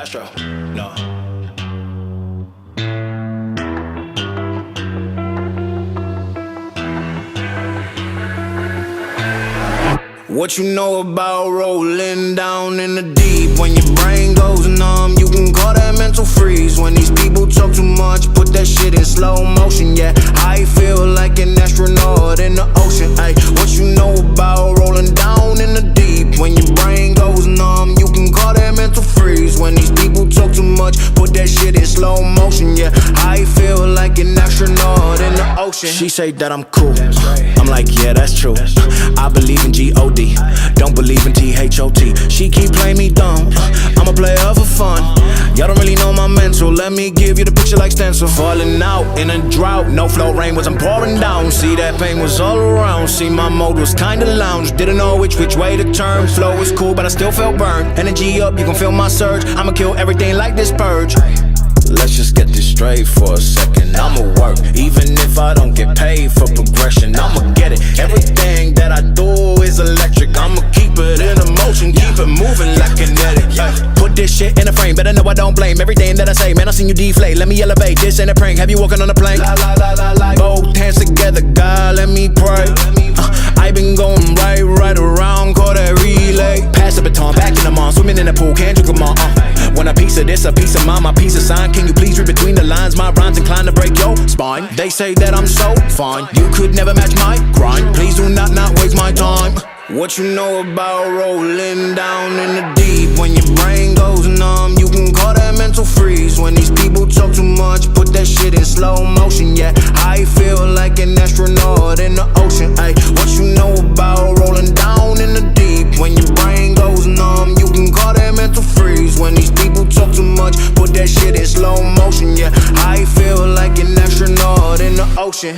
Castro, no. What you know about rolling down in the deep? When your brain goes numb, you can call that mental freeze. When these people talk too much, put that shit in slow motion. Yeah, I feel like an astronaut in the ocean. Ay, what you know about rolling down in the deep? When your brain goes numb, you can call that mental freeze. When these people talk too much, put that shit in slow motion. Yeah, I feel like an astronaut in the ocean. She say that I'm cool, I'm like, yeah, that's true. I believe in G-O-D, don't believe in T-H-O-T. She keep playing me dumb, I'm a player for fun. Y'all don't really know my mental, let me give you the picture like stencil. Falling out in a drought, no flow, rain wasn't pouring down. See, that pain was all around, see, my mode was kinda lounge. Didn't know which way to turn, flow was cool but I still felt burned. Energy up, you can feel my surge, I'ma kill everything like this purge. Let's just get this straight for a second. I'ma work, even if I don't get paid for progression. I'ma get it, everything that I do is electric. I'ma keep it in motion, keep it moving like kinetic. Put this shit in a frame, better know I don't blame everything that I say. Man, I seen you deflate, let me elevate. This ain't a prank, have you walking on a plane? Both hands together, God, let me pray. I been going right around, call that relay. Pass the baton, back in the mall, swimming in the pool, can't drink them all. Want a piece of this, a piece of mine, my piece of sign. Can you please read between the lines? My rhymes inclined to break your spine. They say that I'm so fine, you could never match my grind. Please do not waste my time. What you know about rolling down in the deep? When your brain goes numb, you can call that mental freeze. When these people talk too much, put that shit in slow motion. Yeah, I feel like an astronaut in the ocean. Ay, what you know about rolling down in the deep? When your brain goes numb, you can call that mental freeze. When these people talk too much, put that shit in slow motion. Yeah, I feel like an astronaut in the ocean.